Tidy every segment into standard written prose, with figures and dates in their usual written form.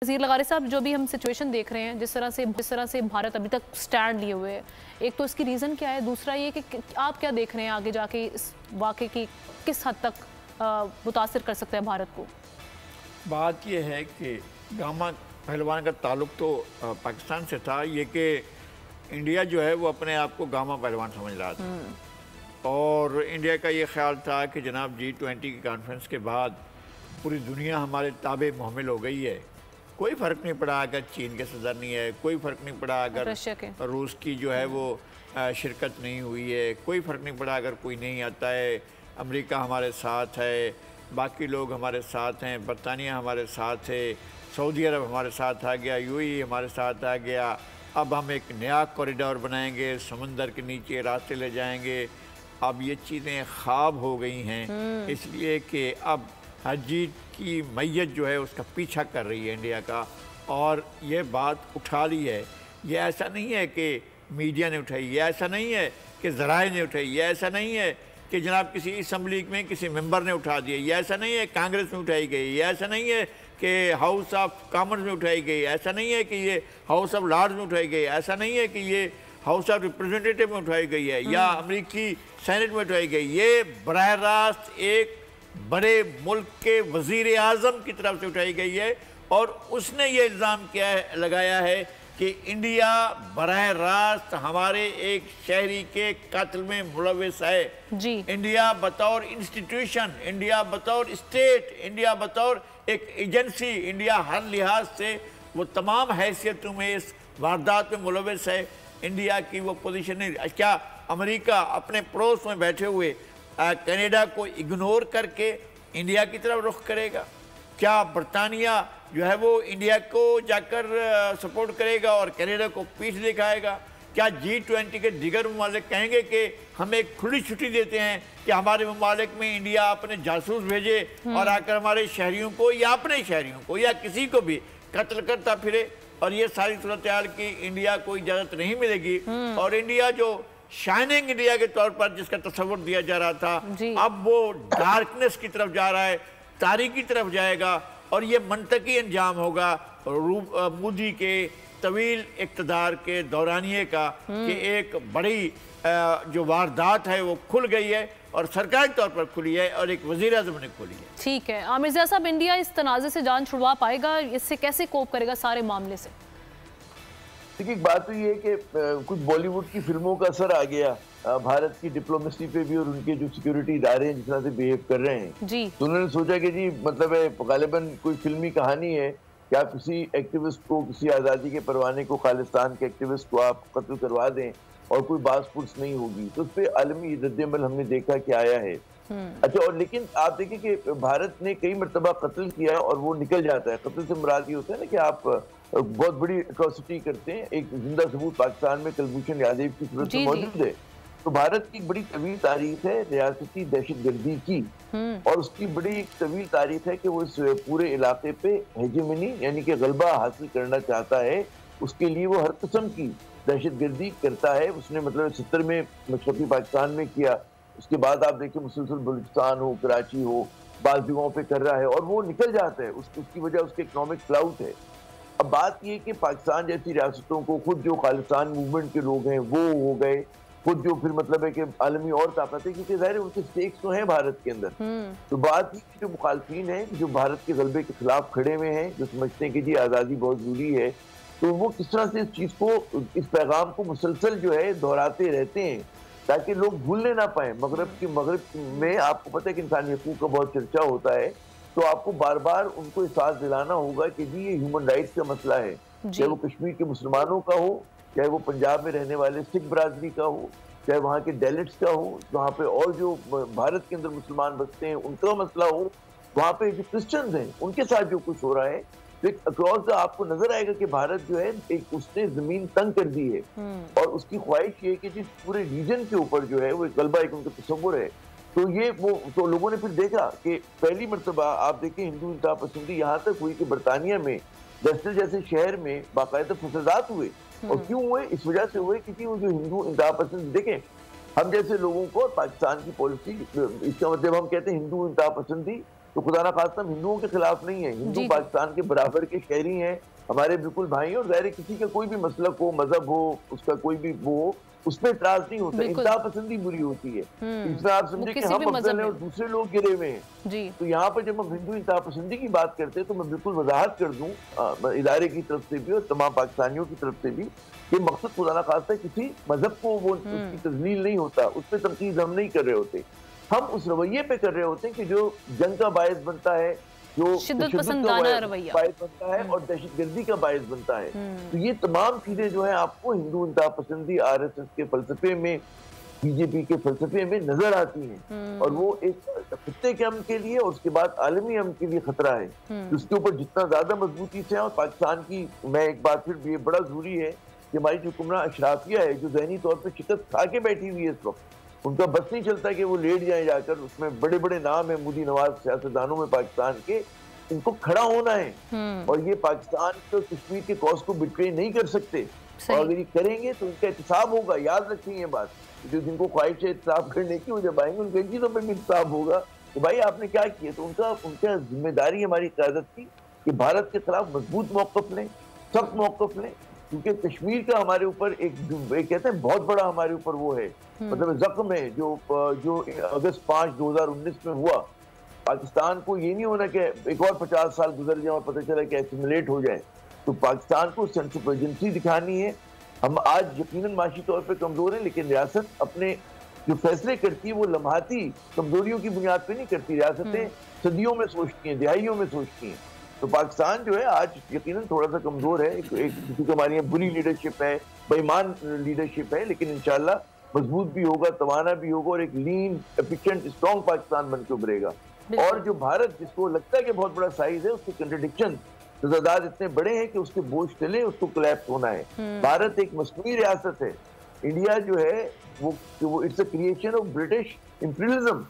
वज़ीर लगारी साहब, जो भी हम सिचुएशन देख रहे हैं, जिस तरह से भारत अभी तक स्टैंड लिए हुए है, एक तो इसकी रीज़न क्या है, दूसरा ये कि आप क्या देख रहे हैं आगे जाके इस वाक़े की किस हद तक मुतासिर कर सकता है भारत को? बात यह है कि गामा पहलवान का ताल्लुक तो पाकिस्तान से था, ये कि इंडिया जो है वो अपने आप को गामा पहलवान समझ रहा था और इंडिया का ये ख्याल था कि जनाब G20 की कॉन्फ्रेंस के बाद पूरी दुनिया हमारे ताबे मोहम्मिल हो गई है। कोई फ़र्क नहीं पड़ा अगर चीन के सदर नहीं है, कोई फ़र्क नहीं पड़ा अगर रूस की जो है वो शिरकत नहीं हुई है, कोई फ़र्क नहीं पड़ा अगर कोई नहीं आता है, अमेरिका हमारे साथ है, बाकी लोग हमारे साथ हैं, बरतानिया हमारे साथ है, सऊदी अरब हमारे साथ आ गया, UAE हमारे साथ आ गया। अब हम एक नया कॉरिडोर बनाएंगे, समंदर के नीचे रास्ते ले जाएंगे। अब ये चीज़ें ख्वाब हो गई हैं, इसलिए कि अब हजीत की मैयत जो है उसका पीछा कर रही है इंडिया का, और ये बात उठा ली है। ये ऐसा नहीं है कि मीडिया ने उठाई, ये ऐसा नहीं है कि ज़राए ने उठाई, ये ऐसा नहीं है कि जनाब किसी असम्बली में किसी मेंबर ने उठा दिया, ये ऐसा नहीं है कांग्रेस में उठाई गई, ये ऐसा नहीं है कि हाउस ऑफ कॉमन्स में उठाई गई, ऐसा नहीं है कि ये हाउस ऑफ लॉर्ड्स में उठाई गई, ऐसा नहीं है कि ये हाउस ऑफ रिप्रेजेंटेटिव में उठाई गई है या अमेरिकी सेनेट में उठाई गई। ये बराह रास्त एक बड़े मुल्क के वज़ीर आज़म की तरफ से उठाई गई है और उसने ये इल्ज़ाम किया है, लगाया है कि इंडिया बराह रास्त हमारे एक शहरी के कत्ल में मुलव्विस है जी। इंडिया बतौर इंस्टीट्यूशन, इंडिया बतौर स्टेट, इंडिया बतौर एक एजेंसी, इंडिया हर लिहाज से वो तमाम हैसियतों में इस वारदात में मुलव्विस है। इंडिया की वो पोजीशन नहीं। क्या अमेरिका अपने पड़ोस में बैठे हुए कनाडा को इग्नोर करके इंडिया की तरफ रुख करेगा? क्या बरतानिया जो है वो इंडिया को जाकर सपोर्ट करेगा और कनाडा को पीठ दिखाएगा? क्या G20 के दिगर ममालिक कहेंगे कि हम एक खुली छुट्टी देते हैं कि हमारे ममालिक में इंडिया अपने जासूस भेजे और आकर हमारे शहरियों को या अपने शहरियों को या किसी को भी कत्ल करता फिरे? और ये सारी सूरत हाल की इंडिया को इजाज़त नहीं मिलेगी। और इंडिया जो शाइनिंग इंडिया के तौर पर जिसका तस्वुर दिया जा रहा था, अब वो डार्कनेस की तरफ जा रहा है, तारीकी की तरफ जाएगा और ये मंतकी अंजाम होगा मोदी के तवील इक़्तिदार के दौरानिए का कि एक बड़ी जो वारदात है वो खुल गई है और सरकारी तौर पर खुली है और एक वज़ीर आज़म ने खोली है। ठीक है आमिर ज़िया साहब, इंडिया इस तनाज़े से जान छुड़वा पाएगा? इससे कैसे कोप करेगा सारे मामले से? देखिए, एक बात तो ये है कि कुछ बॉलीवुड की फिल्मों का असर आ गया भारत की डिप्लोमेसी पे भी और उनके जो सिक्योरिटी इदारे हैं जिस तरह से बिहेव कर रहे हैं जी। तो उन्होंने सोचा कि जी मतलब है गालिबन कोई फिल्मी कहानी है कि आप किसी एक्टिविस्ट को, किसी आज़ादी के परवाने को, खालिस्तान के एक्टिविस्ट को आप कत्ल करवा दें और कोई बास पुर्स नहीं होगी। तो उस पर आलमी रद्द-ए-अमल हमने देखा कि आया है। अच्छा, और लेकिन आप देखिए कि भारत ने कई मरतबा कत्ल किया है और वो निकल जाता है। कत्ल से मुराद ये होता है ना कि आप बहुत बड़ी अट्रॉसिटी करते हैं। एक जिंदा सबूत पाकिस्तान में कुलभूषण यादव की सूरत में मौजूद है। तो भारत की एक बड़ी तवील तारीख है रियासती दहशतगर्दी की और उसकी बड़ी एक तवील तारीख है कि वो इस पूरे इलाके पे हेजेमनी यानी कि गलबा हासिल करना चाहता है। उसके लिए वो हर किस्म की दहशतगर्दी करता है। उसने मतलब 70 में मशरक़ी पाकिस्तान में किया, उसके बाद आप देखिए मुसलसल बलूचिस्तान हो, कराची हो, बाज़ जगहों पे कर रहा है और वो निकल जाता है। उसकी वजह उसके इकनॉमिक क्लाउट है। अब बात ये कि पाकिस्तान जैसी रियासतों को खुद जो खालिस्तान मूवमेंट के लोग हैं वो हो गए, खुद जो फिर मतलब है कि आलमी और ताकत है क्योंकि ज़ाहिर उनके स्टेक्स तो हैं भारत के अंदर। तो बात ये जो मुखालफिन हैं जो भारत के गलबे के खिलाफ खड़े हुए हैं, जो समझते हैं कि जी आज़ादी बहुत ज़रूरी है, तो वो किस तरह से इस चीज़ को, इस पैगाम को मुसलसल जो है दोहराते रहते हैं ताकि लोग भूलने ना पाए। मगरब में आपको पता है कि इंसानी हकूक़ का बहुत चर्चा होता है, तो आपको बार बार उनको एहसास दिलाना होगा कि जी ये ह्यूमन राइट्स का मसला है, चाहे वो कश्मीर के मुसलमानों का हो, चाहे वो पंजाब में रहने वाले सिख बरादरी का हो, चाहे वहाँ के डेलिट्स का हो, वहाँ पे और जो भारत के अंदर मुसलमान बसते हैं उनका मसला हो, वहाँ पे जो क्रिश्चियंस हैं उनके साथ जो कुछ हो रहा है, तो एक अक्रॉस आपको नजर आएगा कि भारत जो है एक उसने जमीन तंग कर दी है और उसकी ख्वाहिश ये है कि जिस पूरे रीजन के ऊपर जो है वो एक गलबा, एक उनका तस्वुर है। तो ये वो तो लोगों ने फिर देखा कि पहली मरतबा आप देखें हिंदू इंतहा पसंदी यहाँ तक हुई कि बरतानिया में ब्रस्टल जैसे शहर में बाकायदा फसादात हुए। और क्यों हुए? इस वजह से हुए क्योंकि वो जो हिंदू इंतहा पसंद, देखें हम जैसे लोगों को पाकिस्तान की पॉलिसी, इसका मतलब हम कहते हैं हिंदू इंतहा पसंदी तो खुदा ना खास्ता हम हिंदुओं के खिलाफ नहीं है। हिंदू पाकिस्तान के बराबर के शहरी हैं, हमारे बिल्कुल भाई हैं, और ज़ाहिर किसी का कोई भी मसलक हो, मजहब हो, उसका कोई भी वो हो, उसमें इतराज नहीं होता। इंसाफ पसंदी बुरी होती है। इसमें आप समझे कि हम अफजल हैं और दूसरे लोग गिरे हुए हैं जी। तो यहाँ पर जब हम हिंदू इंसाफ पसंदी की बात करते हैं तो मैं बिल्कुल वजाहत कर दूं इदारे की तरफ से भी और तमाम पाकिस्तानियों की तरफ से भी कि मकसद खुदा ना खास्ता किसी मजहब को वो उसकी तजलील नहीं होता, उस पर तनकीद हम नहीं कर रहे होते। हम उस रवैये पे कर रहे होते हैं कि जो जंग का बायस बनता है, जो शिद्दत पसंदाना रवैया बायस बनता है और दहशतगर्दी का बायस बनता है। तो ये तमाम चीजें जो है आपको हिंदू इंसाफ पसंदी, RSS के फलसफे में, BJP के फलसफे में नजर आती हैं और वो एक खत्ते के अमन के लिए और उसके बाद आलमी अमन के लिए खतरा है। तो उसके ऊपर जितना ज्यादा मजबूती से और पाकिस्तान की, मैं एक बात फिर ये बड़ा जरूरी है कि हमारी जो हुक्मरान अशराफिया है जो ज़हनी तौर पर शिकस्त खा के बैठी हुई है इस वक्त, उनका बस नहीं चलता कि वो लेट जाए जाकर, उसमें बड़े बड़े नाम है मोदी नवाज सियासतदानों में पाकिस्तान के, इनको खड़ा होना है और ये पाकिस्तान को कश्मीर के कॉज को बिट्रे नहीं कर सकते और अगर ये करेंगे तो उनका एहतसाब होगा। याद रखें ये बात, जो जिनको ख्वाहिश है एहतसाब करने की वो जब आएंगे उनके चीजों पर भी एहतसाब होगा कि भाई आपने क्या किया। तो उनका जिम्मेदारी हमारी क़यादत की कि भारत के खिलाफ मजबूत मौक़िफ़ लें, सख्त मौक़िफ़ लें, क्योंकि कश्मीर का हमारे ऊपर एक कहते हैं बहुत बड़ा हमारे ऊपर वो है, मतलब जख्म है जो अगस्त 5, 2019 में हुआ। पाकिस्तान को ये नहीं होना कि एक और 50 साल गुजर जाए और पता चला कि एसिमिलेट हो जाए। तो पाकिस्तान को सेंस ऑफ अर्जेंसी दिखानी है। हम आज यकीनन माशी तौर पे कमजोर हैं, लेकिन रियासत अपने जो फैसले करती है वो लम्हाती कमजोरियों की बुनियाद पे नहीं करती। रियासतें सदियों में सोचती हैं, दिहाइयों में सोचती हैं। तो पाकिस्तान जो है आज यकीनन थोड़ा सा कमजोर है, क्योंकि हमारी यहाँ बुरी लीडरशिप है, बेईमान लीडरशिप है, लेकिन इंशाल्लाह मजबूत भी होगा, तवाना भी होगा और एक लीन, एफिशिएंट, स्ट्रॉन्ग पाकिस्तान बन के उभरेगा। और जो भारत जिसको लगता है कि बहुत बड़ा साइज है, उसके कंट्रडिक्शन तजादाद इतने बड़े हैं कि उसके बोझ तले उसको कोलैप्स होना है। भारत एक मस्नूई रियासत है, इंडिया जो है वो it's a creation of British imperialism,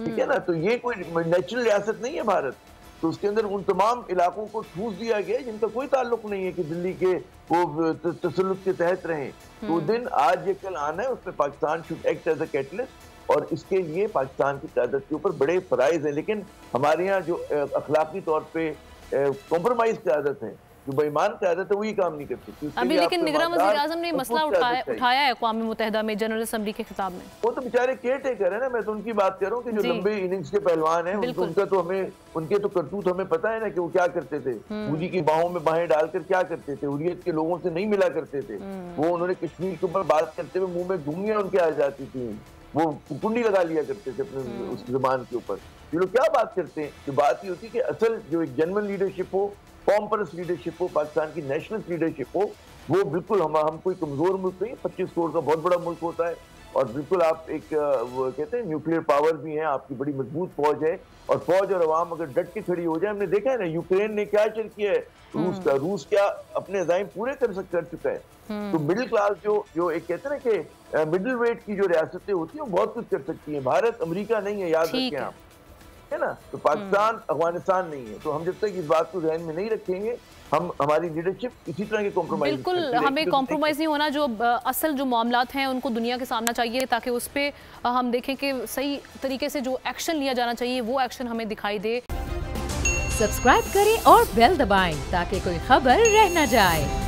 ठीक है ना। तो ये कोई नेचुरल रियासत नहीं है भारत। तो उसके अंदर उन तमाम इलाकों को ठूस दिया गया जिनका कोई ताल्लुक नहीं है कि दिल्ली के वो तसल्लुत के तहत रहें। तो दिन आज ये कल आना है, उसमें Pakistan should act as a catalyst और इसके लिए पाकिस्तान की क़यादत के ऊपर बड़े फराइज हैं। लेकिन हमारे यहाँ जो अखलाकी तौर पे कॉम्प्रोमाइज क़यादत है, जो बेईमान क़यादत है, वही काम नहीं कर सकती अभी। लेकिन निगरान वज़ीर आज़म ने मसला उठाया है अक़वाम मुत्तहिदा में जनरल असेंबली के खिताब में। वो तो बेचारे केयर टेकर है ना, मैं तो उनकी बात कर रहा हूँ कि जो लंबे इनिंग्स के पहलवान हैं, उनका तो हमें, उनके तो करतूत हमें पता है ना कि वो क्या करते थे। मोदी की बाहों में बाहें डालकर क्या करते थे, हुर्रियत के लोगों से नहीं मिला करते थे। वो उन्होंने कश्मीर के ऊपर बात करते हुए मुंह में घुंघियां उनके आ जाती थी, वो कुंडी लगा लिया करते थे अपने उस जुबान के ऊपर। ये लोग क्या बात करते हैं, जो बात ये होती है कि असल जो एक जेन्युइन लीडरशिप हो, कॉम्परस लीडरशिप हो, पाकिस्तान की नेशनल लीडरशिप हो, वो बिल्कुल हम कोई कमजोर मुल्क नहीं, 25 करोड़ का बहुत बड़ा मुल्क होता है और बिल्कुल आप एक वो कहते हैं न्यूक्लियर पावर भी है, आपकी बड़ी मजबूत फौज है और फौज और अवाम अगर डट के खड़ी हो जाए। हमने देखा है ना यूक्रेन ने क्या चल किया है, रूस क्या अपने अज़ाइम पूरे कर चुका है। तो मिडिल क्लास जो एक कहते हैं ना कि मिडिल वेट की जो रियासतें होती हैं वो बहुत कुछ कर सकती हैं। भारत अमेरिका नहीं है, याद रखें आप, है ना। तो पाकिस्तान अफगानिस्तान नहीं है। तो हम जब तक इस बात को ध्यान में नहीं रखेंगे, हम हमारी लीडरशिप इसी तरह के कॉम्प्रोमाइज, बिल्कुल हमें कॉम्प्रोमाइज नहीं होना। जो असल जो मामलात हैं उनको दुनिया के सामना चाहिए ताकि उस पर हम देखें कि सही तरीके से जो एक्शन लिया जाना चाहिए वो एक्शन हमें दिखाई दे। सब्सक्राइब करें और बेल दबाएं ताकि कोई खबर रह न जाए।